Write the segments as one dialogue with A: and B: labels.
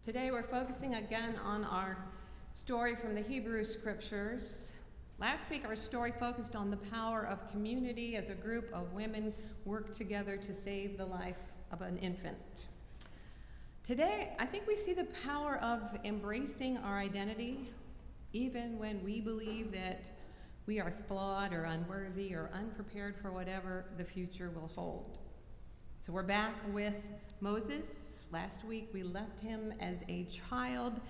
A: Today we're focusing again on our story from the Hebrew Scriptures. Last week our story focused on the power of community as a group of women work together to save the life of an infant. Today I think we see the power of embracing our identity even when we believe that we are flawed or unworthy or unprepared for whatever the future will hold. So we're back with Moses. Last week we left him as a child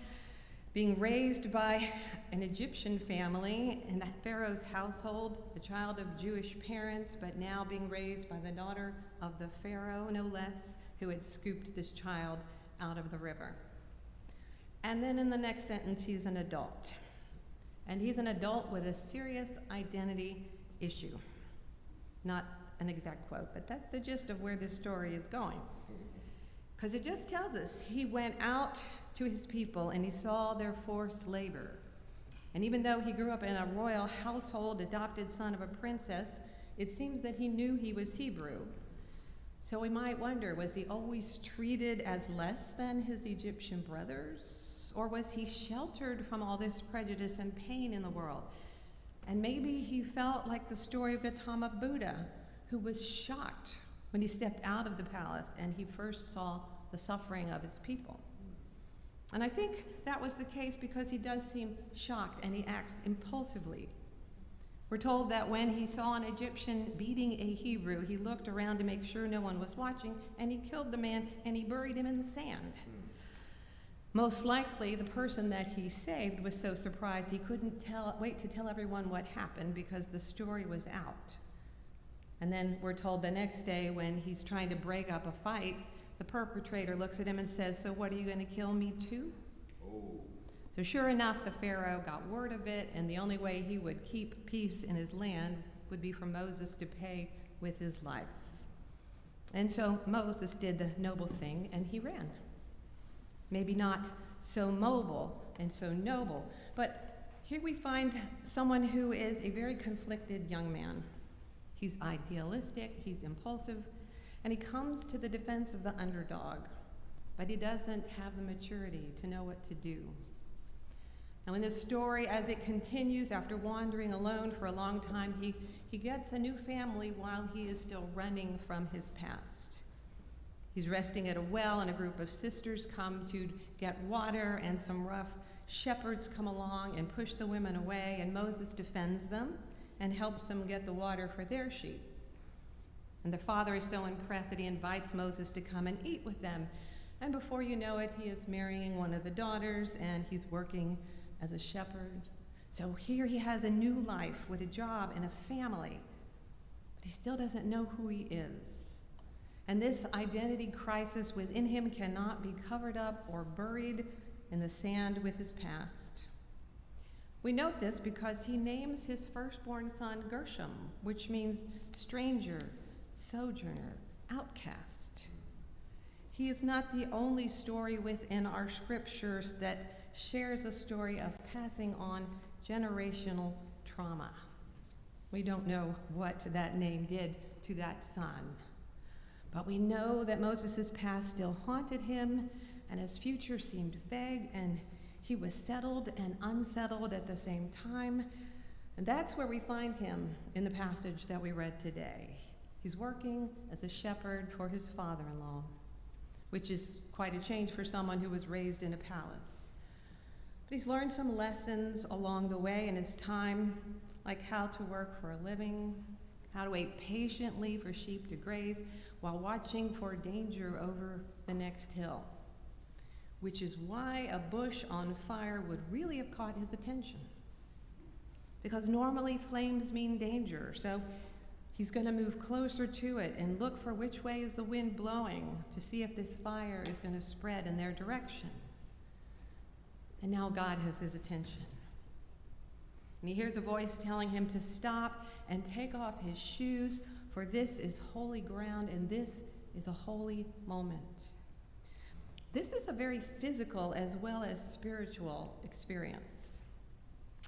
A: being raised by an Egyptian family in the Pharaoh's household, a child of Jewish parents, but now being raised by the daughter of the Pharaoh, no less, who had scooped this child out of the river. And then in the next sentence, he's an adult. And he's an adult with a serious identity issue. Not an exact quote, but that's the gist of where this story is going. Because it just tells us he went out to his people and he saw their forced labor. And even though he grew up in a royal household, adopted son of a princess, it seems that he knew he was Hebrew. So we might wonder, was he always treated as less than his Egyptian brothers? Or was he sheltered from all this prejudice and pain in the world? And maybe he felt like the story of Gautama Buddha, who was shocked when he stepped out of the palace and he first saw the suffering of his people. And I think that was the case because he does seem shocked and he acts impulsively. We're told that when he saw an Egyptian beating a Hebrew, he looked around to make sure no one was watching, and he killed the man and he buried him in the sand. Most likely, the person that he saved was so surprised he couldn't wait to tell everyone what happened because the story was out. And then we're told the next day when he's trying to break up a fight, the perpetrator looks at him and says, "So what, are you going to kill me too?" Oh. So sure enough, the Pharaoh got word of it, and the only way he would keep peace in his land would be for Moses to pay with his life. And so Moses did the noble thing, and he ran. Maybe not so mobile and so noble, but here we find someone who is a very conflicted young man. He's idealistic, he's impulsive, and he comes to the defense of the underdog, but he doesn't have the maturity to know what to do. Now in this story, as it continues, after wandering alone for a long time, he gets a new family while he is still running from his past. He's resting at a well, and a group of sisters come to get water, and some rough shepherds come along and push the women away, and Moses defends them and helps them get the water for their sheep. And the father is so impressed that he invites Moses to come and eat with them. And before you know it, he is marrying one of the daughters, and he's working as a shepherd. So here he has a new life with a job and a family, but he still doesn't know who he is. And this identity crisis within him cannot be covered up or buried in the sand with his past. We note this because he names his firstborn son Gershom, which means stranger, sojourner, outcast. He is not the only story within our scriptures that shares a story of passing on generational trauma. We don't know what that name did to that son, but we know that Moses' past still haunted him, and his future seemed vague, and he was settled and unsettled at the same time. And that's where we find him in the passage that we read today. He's working as a shepherd for his father-in-law, which is quite a change for someone who was raised in a palace. But he's learned some lessons along the way in his time, like how to work for a living, how to wait patiently for sheep to graze while watching for danger over the next hill, which is why a bush on fire would really have caught his attention. Because normally flames mean danger, so he's going to move closer to it and look for which way is the wind blowing to see if this fire is going to spread in their direction. And now God has his attention. And he hears a voice telling him to stop and take off his shoes, for this is holy ground and this is a holy moment. This is a very physical as well as spiritual experience.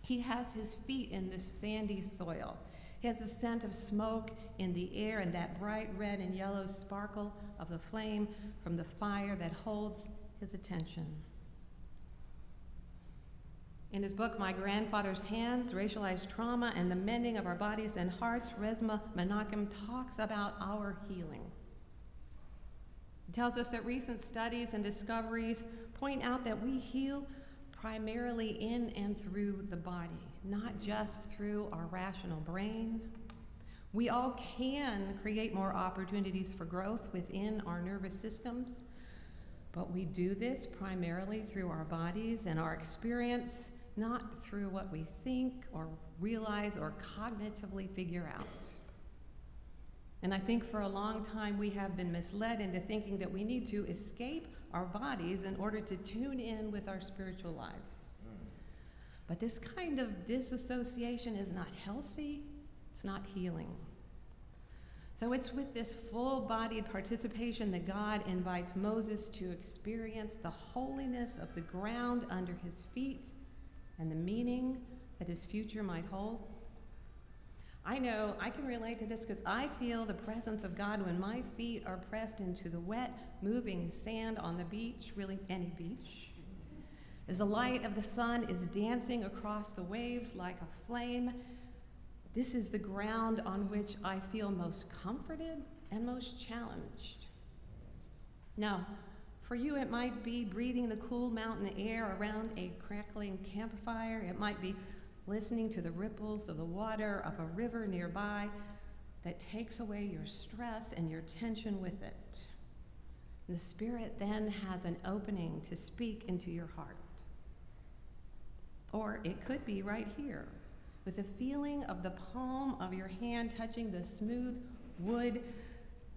A: He has his feet in this sandy soil. He has the scent of smoke in the air and that bright red and yellow sparkle of the flame from the fire that holds his attention. In his book, My Grandfather's Hands, Racialized Trauma and the Mending of Our Bodies and Hearts, Resmaa Menakem talks about our healing. He tells us that recent studies and discoveries point out that we heal primarily in and through the body, not just through our rational brain. We all can create more opportunities for growth within our nervous systems, but we do this primarily through our bodies and our experience, not through what we think or realize or cognitively figure out. And I think for a long time we have been misled into thinking that we need to escape our bodies in order to tune in with our spiritual lives. But this kind of disassociation is not healthy, it's not healing. So it's with this full-bodied participation that God invites Moses to experience the holiness of the ground under his feet and the meaning that his future might hold. I know I can relate to this because I feel the presence of God when my feet are pressed into the wet, moving sand on the beach, really any beach. As the light of the sun is dancing across the waves like a flame, this is the ground on which I feel most comforted and most challenged. Now, for you, it might be breathing the cool mountain air around a crackling campfire. It might be listening to the ripples of the water of a river nearby that takes away your stress and your tension with it. And the Spirit then has an opening to speak into your heart. Or it could be right here, with the feeling of the palm of your hand touching the smooth wood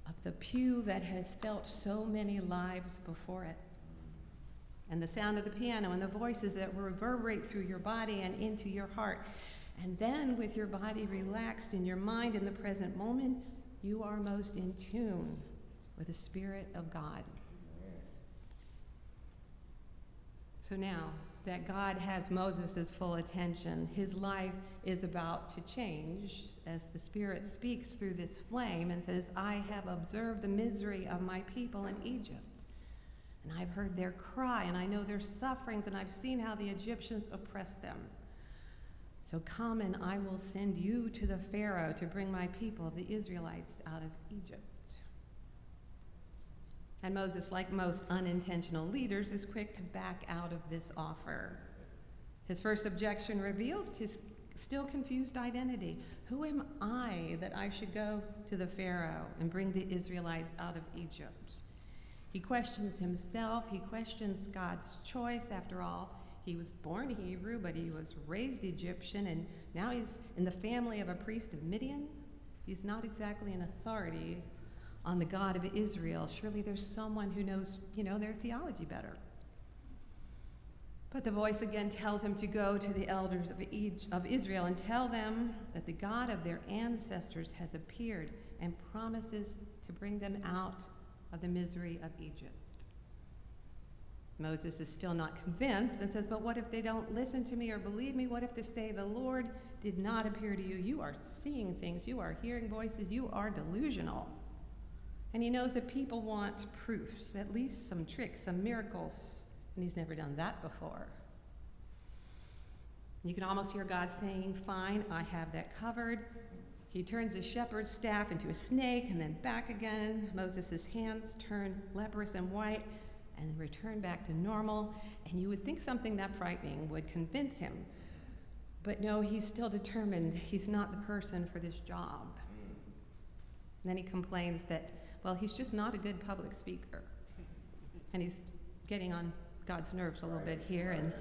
A: of the pew that has felt so many lives before it. And the sound of the piano and the voices that reverberate through your body and into your heart. And then with your body relaxed and your mind in the present moment, you are most in tune with the Spirit of God. So now that God has Moses' full attention, his life is about to change as the Spirit speaks through this flame and says, I have observed the misery of my people in Egypt. And I've heard their cry, and I know their sufferings, and I've seen how the Egyptians oppressed them. So come, and I will send you to the Pharaoh to bring my people, the Israelites, out of Egypt. And Moses, like most unintentional leaders, is quick to back out of this offer. His first objection reveals his still confused identity. Who am I that I should go to the Pharaoh and bring the Israelites out of Egypt? He questions himself. He questions God's choice. After all, he was born Hebrew, but he was raised Egyptian, and now he's in the family of a priest of Midian. He's not exactly an authority on the God of Israel. Surely there's someone who knows, their theology better. But the voice again tells him to go to the elders of Israel and tell them that the God of their ancestors has appeared and promises to bring them out of the misery of Egypt. Moses is still not convinced and says, but what if they don't listen to me or believe me? What if they say, the Lord did not appear to you? You are seeing things. You are hearing voices. You are delusional. And he knows that people want proofs, at least some tricks, some miracles, and he's never done that before. You can almost hear God saying, fine, I have that covered. He turns his shepherd's staff into a snake and then back again. Moses' hands turn leprous and white and return back to normal. And you would think something that frightening would convince him. But no, he's still determined he's not the person for this job. And then he complains that, well, he's just not a good public speaker. And he's getting on God's nerves a little bit here. And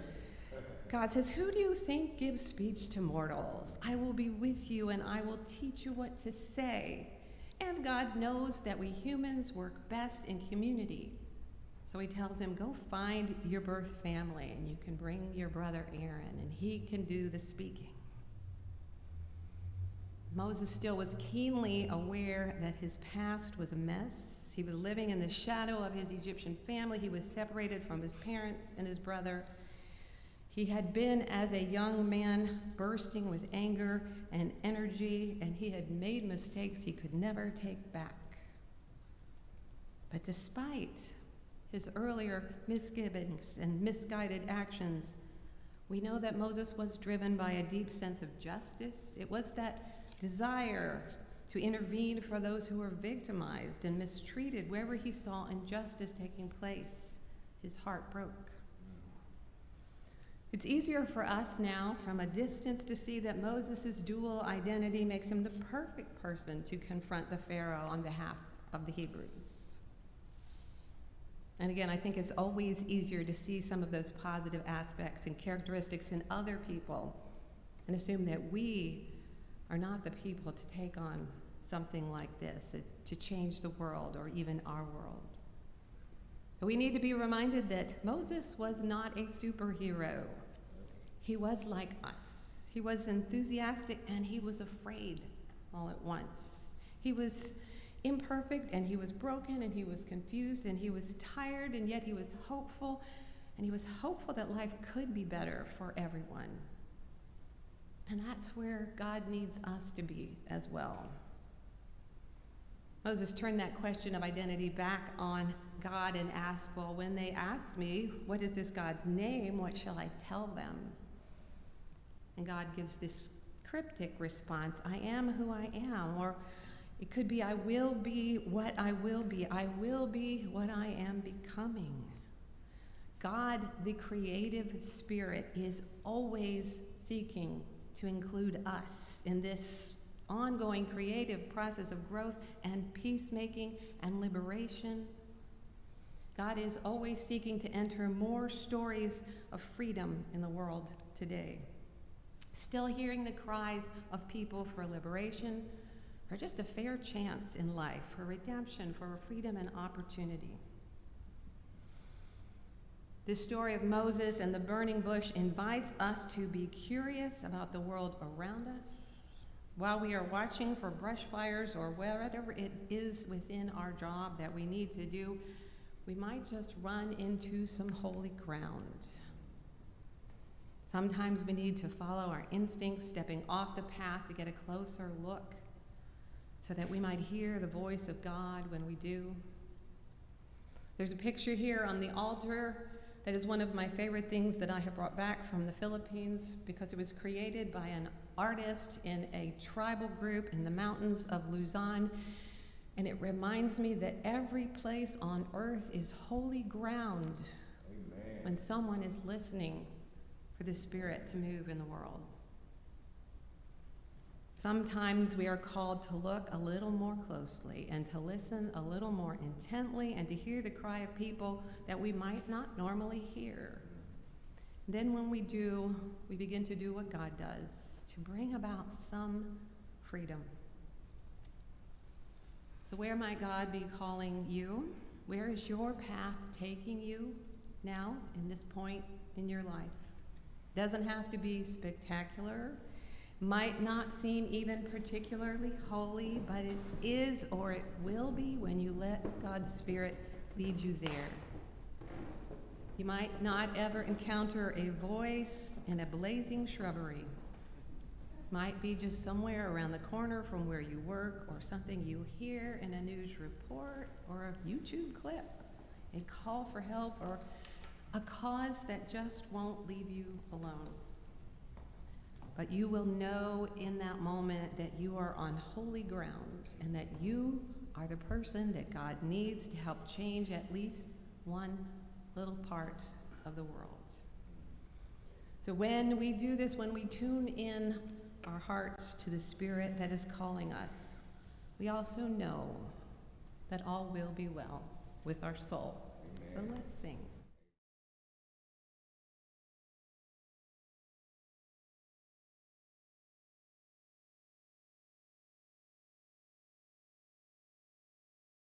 A: God says, who do you think gives speech to mortals? I will be with you and I will teach you what to say. And God knows that we humans work best in community. So he tells him, go find your birth family and you can bring your brother Aaron and he can do the speaking. Moses still was keenly aware that his past was a mess. He was living in the shadow of his Egyptian family. He was separated from his parents and his brother. He had been, as a young man, bursting with anger and energy, and he had made mistakes he could never take back. But despite his earlier misgivings and misguided actions, We know that Moses was driven by a deep sense of justice. It was that desire to intervene for those who were victimized and mistreated. Wherever he saw injustice taking place, his heart broke. It's easier for us now from a distance to see that Moses' dual identity makes him the perfect person to confront the Pharaoh on behalf of the Hebrews. And again, I think it's always easier to see some of those positive aspects and characteristics in other people and assume that we are not the people to take on something like this, to change the world or even our world. But we need to be reminded that Moses was not a superhero. He was like us. He was enthusiastic and he was afraid all at once. He was imperfect and he was broken and he was confused and he was tired, and yet he was hopeful, and he was hopeful that life could be better for everyone. And that's where God needs us to be as well. Moses turned that question of identity back on God and asked, well, when they ask me, what is this God's name? What shall I tell them? And God gives this cryptic response, I am who I am. Or it could be, I will be what I will be. I will be what I am becoming. God, the creative spirit, is always seeking to include us in this ongoing creative process of growth and peacemaking and liberation. God is always seeking to enter more stories of freedom in the world today. Still hearing the cries of people for liberation, or just a fair chance in life, for redemption, for freedom and opportunity. This story of Moses and the burning bush invites us to be curious about the world around us. While we are watching for brush fires or whatever it is within our job that we need to do, we might just run into some holy ground. Sometimes we need to follow our instincts, stepping off the path to get a closer look, so that we might hear the voice of God when we do. There's a picture here on the altar that is one of my favorite things that I have brought back from the Philippines, because it was created by an artist in a tribal group in the mountains of Luzon. And it reminds me that every place on earth is holy ground. Amen. When someone is listening for the Spirit to move in the world. Sometimes we are called to look a little more closely and to listen a little more intently and to hear the cry of people that we might not normally hear. Then when we do, we begin to do what God does, to bring about some freedom. So where might God be calling you? Where is your path taking you now, in this point in your life? Doesn't have to be spectacular. Might not seem even particularly holy, but it is, or it will be, when you let God's Spirit lead you there. You might not ever encounter a voice in a blazing shrubbery. Might be just somewhere around the corner from where you work, or something you hear in a news report, or a YouTube clip, a call for help, or a cause that just won't leave you alone. But you will know in that moment that you are on holy ground and that you are the person that God needs to help change at least one little part of the world. So when we do this, when we tune in our hearts to the Spirit that is calling us, we also know that all will be well with our soul. Amen. So let's sing.